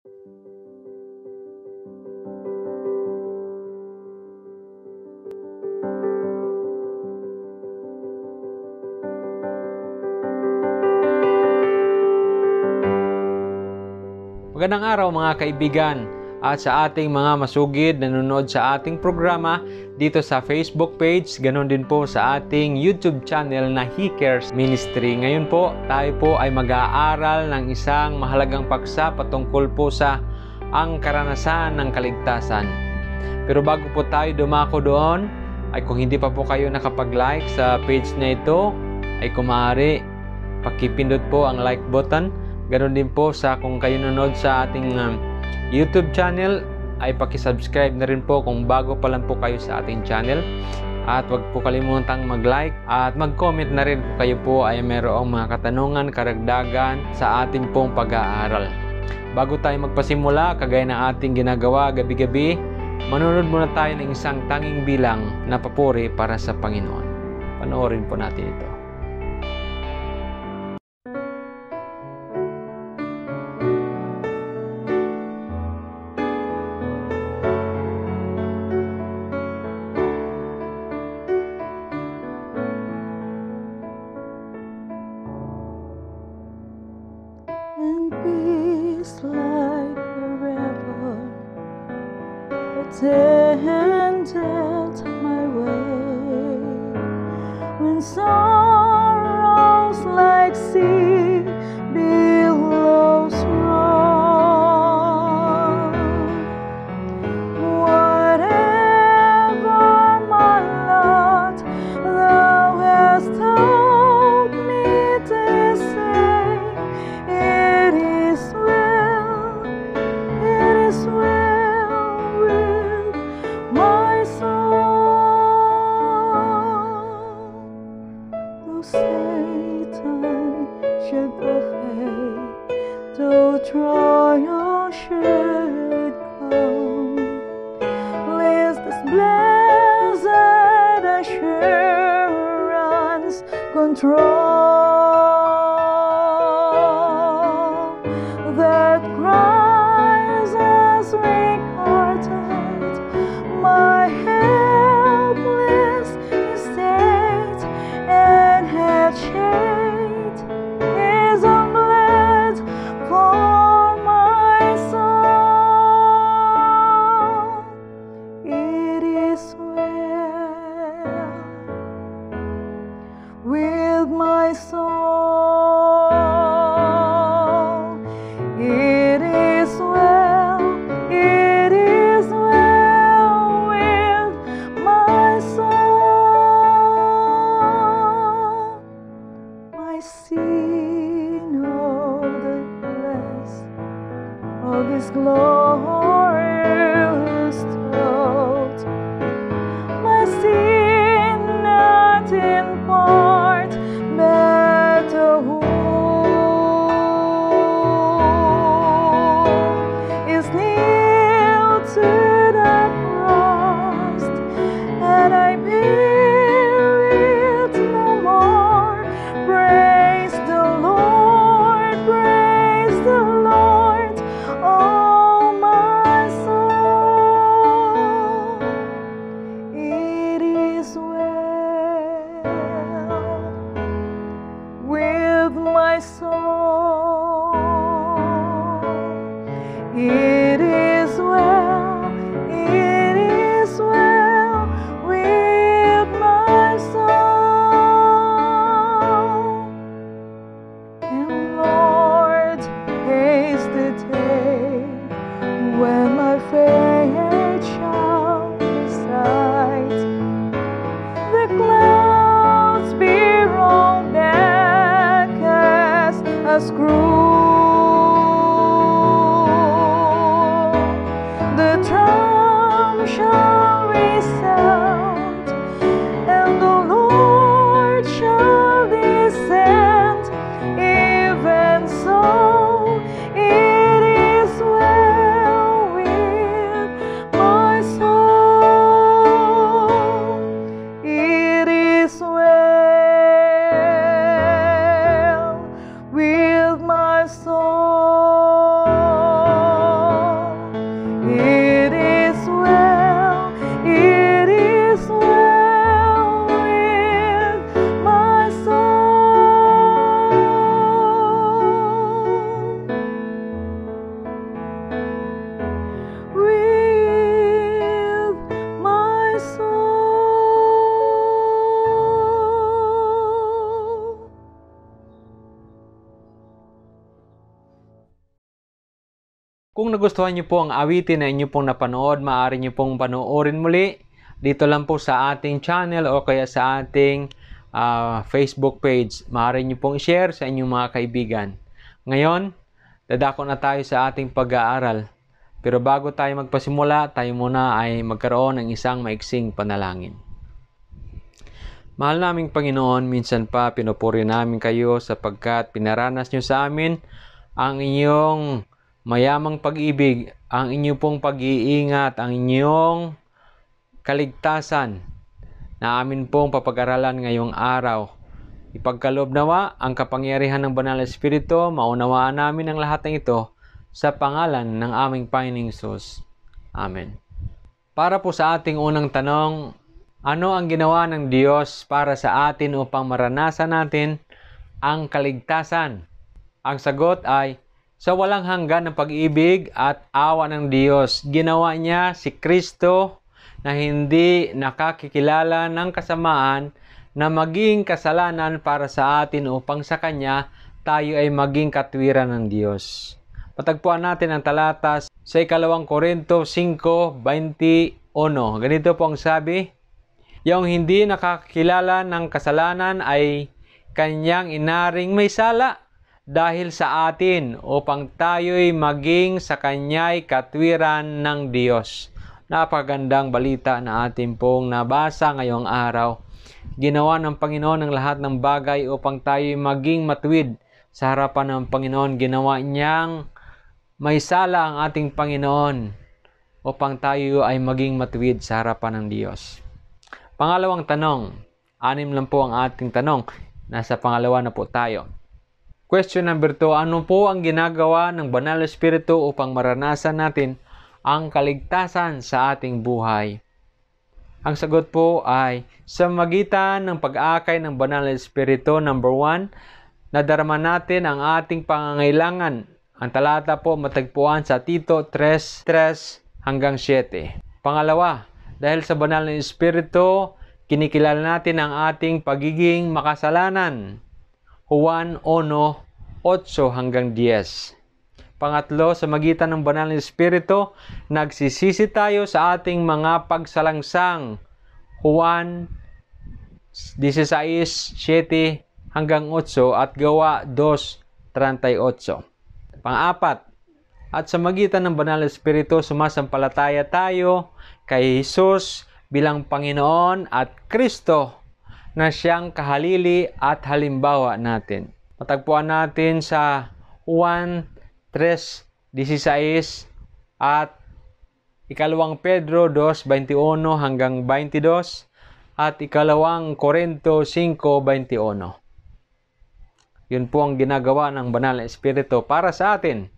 Magandang araw mga kaibigan at sa ating mga masugid na nanonood sa ating programa dito sa Facebook page, ganon din po sa ating YouTube channel na He Cares Ministry. Ngayon po, tayo po ay mag-aaral ng isang mahalagang paksa patungkol po sa ang karanasan ng kaligtasan. Pero bago po tayo dumako doon, ay kung hindi pa po kayo nakapag-like sa page na ito, ay kung maaari, pakipindot po ang like button. Ganon din po sa kung kayo nanonood sa ating YouTube channel, ay pakisubscribe na rin po kung bago pa lang po kayo sa ating channel. At wag po kalimutang mag-like at mag-comment na rin kung kayo po ay mayroong mga katanungan, karagdagan sa ating pong pag-aaral. Bago tayo magpasimula, kagaya ng ating ginagawa gabi-gabi, manonood muna tayo ng isang tanging bilang na papuri para sa Panginoon. Panoorin po natin ito. And peace like a river attended my way, when sorrows like sea billows roll. Whatever my lot, thou hast told me to say, it is well with my soul. Though Satan should buffet, though trial should come, lest this blessed assurance control that cries as regarded my helpless estate, and had shed his own blood for my soul. It is well with my soul. It is well with my soul. My sin, oh, the bless of His glorious throat. My sin not in part, but the whole is nailed to the cross, and I bear it no more. Praise the Lord, oh my soul. It is well with my soul. It is well with my soul. And Lord, haste the day when my faith shall recite, the clouds be rolled back as a scroll. Kung nagustuhan niyo po ang awitin na inyo pong napanood, maaari niyo pong panoorin muli dito lang po sa ating channel o kaya sa ating Facebook page. Maaari niyo pong i-share sa inyong mga kaibigan. Ngayon, dadako na tayo sa ating pag-aaral. Pero bago tayo magpasimula, tayo muna ay magkaroon ng isang maiksing panalangin. Mahal naming Panginoon, minsan pa pinupuri namin kayo sapagkat pinaranas niyo sa amin ang inyong mayamang pag-ibig, ang inyong pong pag-iingat, ang inyong kaligtasan na amin pong papag-aralan ngayong araw. Ipagkaloob nawa ang kapangyarihan ng Banal na Espiritu, maunawaan namin ang lahat ng ito sa pangalan ng aming Panginoong Hesus. Amen. Para po sa ating unang tanong, ano ang ginawa ng Diyos para sa atin upang maranasan natin ang kaligtasan? Ang sagot ay, sa walang hanggan ng pag-ibig at awa ng Diyos, ginawa niya si Kristo na hindi nakakikilala ng kasamaan na maging kasalanan para sa atin upang sa Kanya tayo ay maging katwiran ng Diyos. Matagpuan natin ang talata sa 2 Korinto 5:21. Ganito po ang sabi, yung hindi nakakilala ng kasalanan ay kanyang inaring may sala dahil sa atin upang tayo'y maging sa kanya'y katwiran ng Diyos. Napakagandang balita na atin pong nabasa ngayong araw. Ginawa ng Panginoon ang lahat ng bagay upang tayo'y maging matuwid sa harapan ng Panginoon. Ginawa niyang may sala ang ating Panginoon upang tayo ay maging matuwid sa harapan ng Diyos. Pangalawang tanong, 6 lang po ang ating tanong. Nasa pangalawa na po tayo. Question number 2, ano po ang ginagawa ng Banal na Espiritu upang maranasan natin ang kaligtasan sa ating buhay? Ang sagot po ay sa magitan ng pag-akay ng Banal na Espiritu. Number 1, nadarama natin ang ating pangangailangan. Ang talata po matagpuan sa Tito 3:3-7. Pangalawa, dahil sa Banal na Espiritu, kinikilala natin ang ating pagiging makasalanan. Juan 1:8-10. Pangatlo, sa magitan ng Banal na Espiritu, nagsisisi tayo sa ating mga pagsalangsang. Juan 16:7-8 at Gawa 2:38. Pang-apat, at sa magitan ng Banal na Espiritu, sumasampalataya tayo kay Jesus bilang Panginoon at Kristo na siyang kahalili at halimbawa natin. Matagpuan natin sa Juan 3:16 at 2 Pedro 2:21-22 at 2 Korinto 5:21. Yun po ang ginagawa ng Banal na Espiritu para sa atin.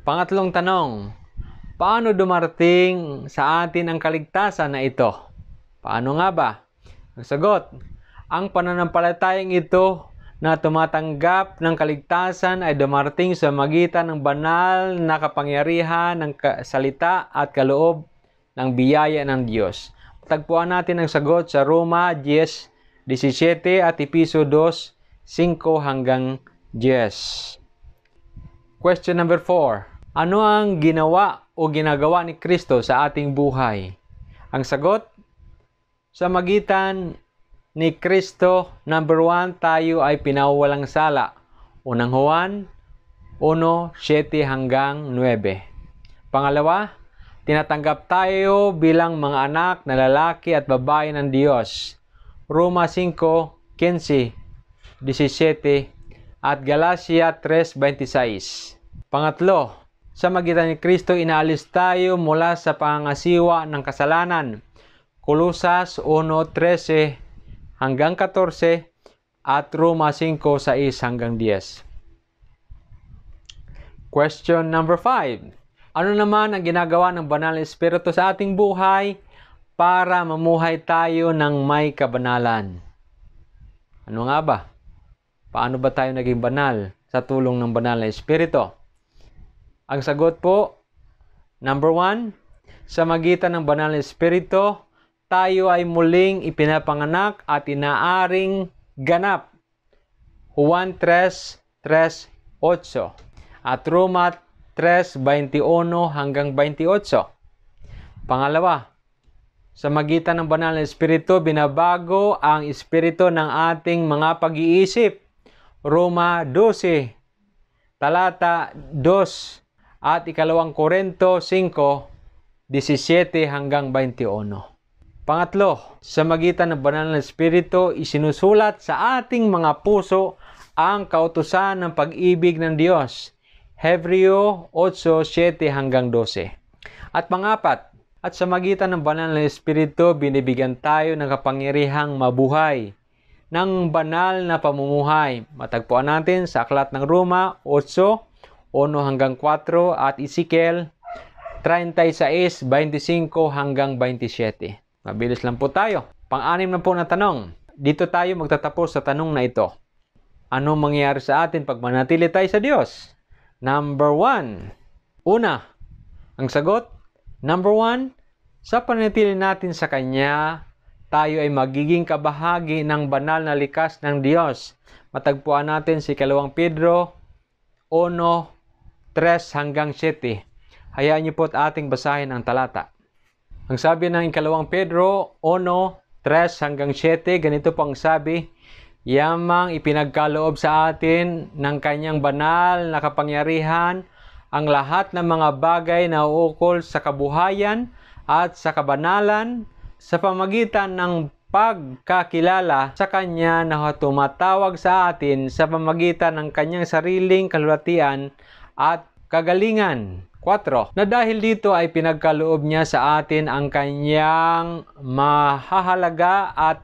Pangatlong tanong, paano dumarating sa atin ang kaligtasan na ito? Paano nga ba? Ang sagot, ang pananampalatayang ito na tumatanggap ng kaligtasan ay dumarating sa magitan ng banal na kapangyarihan ng salita at kaloob ng biyaya ng Diyos. Tagpuan natin ang sagot sa Roma 10:17 at Efeso 2:5-10. Question number 4. Ano ang ginawa o ginagawa ni Kristo sa ating buhay? Ang sagot, sa magitan ni Kristo, number 1, tayo ay pinawawalang sala. Unang Juan 1:7-9. Pangalawa, tinatanggap tayo bilang mga anak na lalaki at babae ng Diyos. Roma 5:15-17 at Galacia 3:26. Pangatlo, sa magitan ni Kristo, inaalis tayo mula sa pangangasiwa ng kasalanan. Kolosas 1:13-14 at Roma 5:6-10. Question number 5. Ano naman ang ginagawa ng Banal na Espiritu sa ating buhay para mamuhay tayo ng may kabanalan? Ano nga ba? Paano ba tayo naging banal sa tulong ng Banal na Espiritu? Ang sagot po, number 1, sa magitan ng Banal na Espiritu, tayo ay muling ipinapanganak at inaaring ganap. Juan 3:8 at Roma 3:21 hanggang 28. Pangalawa, sa magitan ng banal na espiritu, binabago ang espiritu ng ating mga pag-iisip. Roma 12, talata 2 at 2 Korinto 5:17 hanggang 21. Pangatlo, sa magitan ng banal na espiritu, isinusulat sa ating mga puso ang kautusan ng pag-ibig ng Diyos. Hebreo 8:7 hanggang 12. At pangapat, at sa magitan ng banal na espiritu, binibigyan tayo ng kapangyarihang mabuhay ng banal na pamumuhay. Matagpuan natin sa aklat ng Roma 8:1 hanggang 4 at Ezekiel 36:25 hanggang 27. Mabilis lang po tayo. Pang-anim na po na tanong. Dito tayo magtatapos sa tanong na ito. Ano mangyayari sa atin pag manatili tayo sa Diyos? Number 1. Una, ang sagot, number 1, sa panatili natin sa Kanya, tayo ay magiging kabahagi ng banal na likas ng Diyos. Matagpuan natin si 2 Pedro 1:3 hanggang 7. Hayaan niyo po at ating basahin ang talata. Ang sabi ng 2 Pedro 1:3 hanggang 7, ganito po ang sabi, yamang ipinagkaloob sa atin ng Kanyang banal na kapangyarihan ang lahat ng mga bagay na uukol sa kabuhayan at sa kabanalan sa pamagitan ng pagkakilala sa Kanya na tumatawag sa atin sa pamagitan ng Kanyang sariling kalulatian at kagalingan. 4. Na dahil dito ay pinagkaloob niya sa atin ang Kanyang mahahalaga at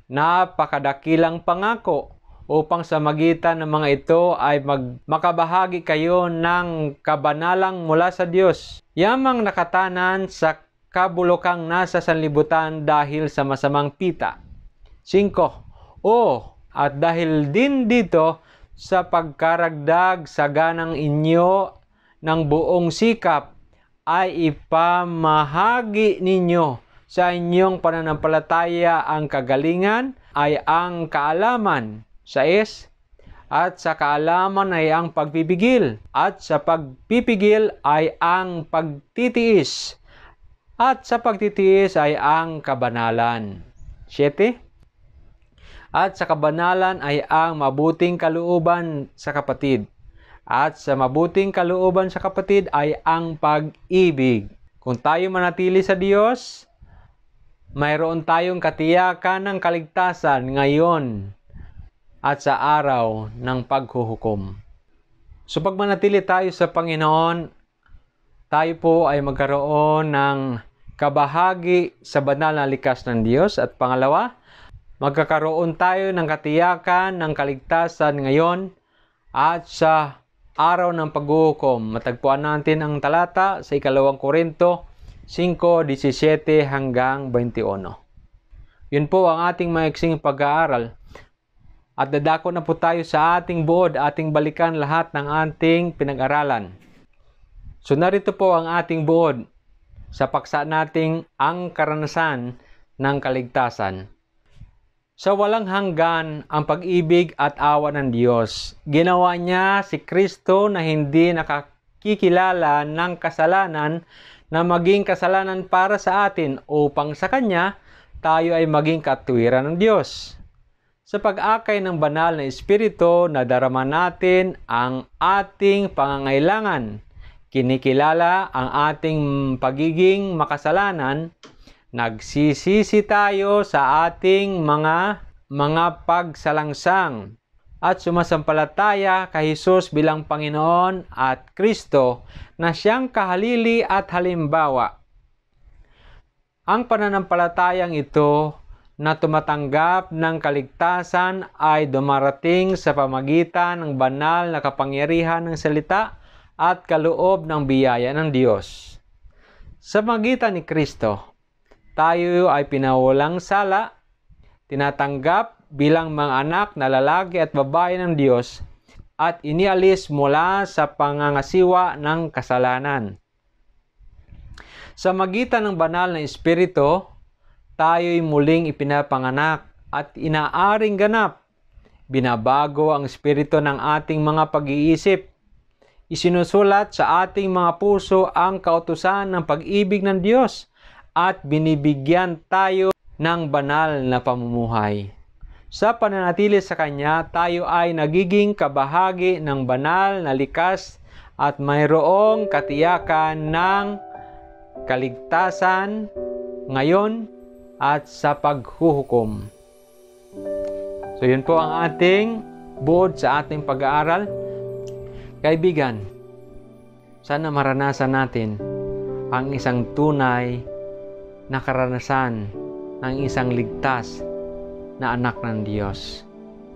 napakadakilang pangako upang sa magitan ng mga ito ay makabahagi kayo ng kabanalang mula sa Diyos. Yamang nakatanan sa kabulokang nasa sanlibutan dahil sa masamang pita. 5. At dahil din dito sa pagkaragdag sa ganang inyo ng buong sikap ay ipamahagi ninyo sa inyong pananampalataya ang kagalingan ay ang kaalaman. 6. At sa kaalaman ay ang pagpipigil. At sa pagpipigil ay ang pagtitiis. At sa pagtitiis ay ang kabanalan. 7. At sa kabanalan ay ang mabuting kalooban sa kapatid. At sa mabuting kalooban sa kapatid ay ang pag-ibig. Kung tayo manatili sa Diyos, mayroon tayong katiyakan ng kaligtasan ngayon at sa araw ng paghuhukom. So pag manatili tayo sa Panginoon, tayo po ay magkaroon ng kabahagi sa banal na likas ng Diyos. At pangalawa, magkakaroon tayo ng katiyakan ng kaligtasan ngayon at sa araw ng paghuhukom. Matagpuan natin ang talata sa 2 Korinto 5:17 hanggang 21. Yun po ang ating maiksing pag-aaral. At dadako na po tayo sa ating buod, ating balikan lahat ng ating pinag-aralan. So narito po ang ating buod sa paksa nating ang karanasan ng kaligtasan. Sa walang hanggan ang pag-ibig at awa ng Diyos. Ginawa niya si Kristo na hindi nakakikilala ng kasalanan na maging kasalanan para sa atin upang sa Kanya tayo ay maging katuwiran ng Diyos. Sa pag-akay ng banal na Espiritu, nadarama natin ang ating pangangailangan. Kinikilala ang ating pagiging makasalanan. Nagsisisi tayo sa ating mga pagsalangsang at sumasampalataya kay Jesus bilang Panginoon at Kristo na siyang kahalili at halimbawa. Ang pananampalatayang ito na tumatanggap ng kaligtasan ay dumarating sa pamagitan ng banal na kapangyarihan ng salita at kaloob ng biyaya ng Diyos. Sa magitan ni Kristo, tayo ay pinawalang sala, tinatanggap bilang mga anak na lalaki at babae ng Diyos at inialis mula sa pangangasiwa ng kasalanan. Sa magitan ng banal na Espiritu, tayo'y muling ipinapanganak at inaaring ganap. Binabago ang espiritu ng ating mga pag-iisip. Isinusulat sa ating mga puso ang kautusan ng pag-ibig ng Diyos at binibigyan tayo ng banal na pamumuhay. Sa pananatili sa Kanya, tayo ay nagiging kabahagi ng banal na likas at mayroong katiyakan ng kaligtasan ngayon at sa paghuhukom. So yun po ang ating buod sa ating pag-aaral. Kaibigan, sana maranasan natin ang isang tunay na karanasan ng isang ligtas na anak ng Diyos.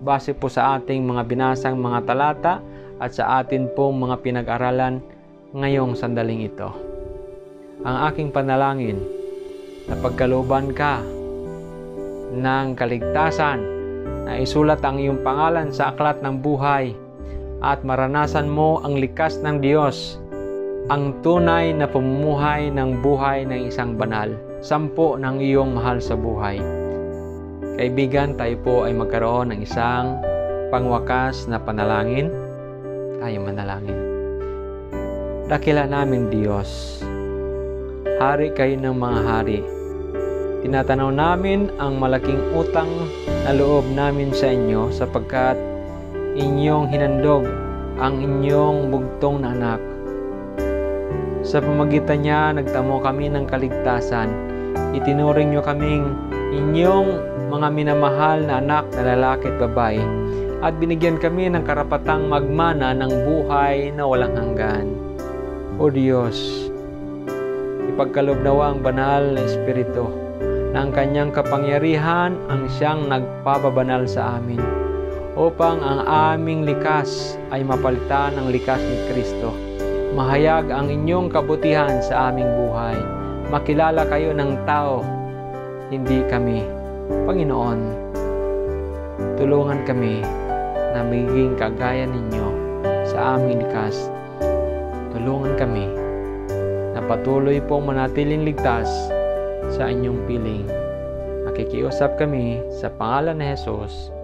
Base po sa ating mga binasang mga talata at sa atin pong mga pinag-aralan ngayong sandaling ito. Ang aking panalangin na pagkalooban ka ng kaligtasan na isulat ang iyong pangalan sa aklat ng buhay at maranasan mo ang likas ng Diyos, ang tunay na pamumuhay ng buhay ng isang banal, sampo ng iyong mahal sa buhay. Kaibigan, tayo po ay magkaroon ng isang pangwakas na panalangin. Tayo manalangin. Dakila namin Diyos, hari kayo ng mga hari. Tinatanaw namin ang malaking utang na loob namin sa inyo sapagkat inyong hinandog ang inyong bugtong na anak. Sa pamagitan niya, nagtamo kami ng kaligtasan. Itinuring niyo kaming inyong mga minamahal na anak na lalaki at babae at binigyan kami ng karapatang magmana ng buhay na walang hanggan. O Diyos, ipagkaloob nawa ang banal na Espiritu ng kanyang kapangyarihan ang siyang nagpapabanal sa amin upang ang aming likas ay mapalitan ng likas ni Kristo. Mahayag ang inyong kabutihan sa aming buhay. Makilala kayo ng tao, hindi kami. Panginoon, tulungan kami na maging kagaya ninyo sa aming likas. Tulungan kami na patuloy pong manatiling ligtas sa inyong piling. Nakikiusap kami sa pangalan ni Jesus.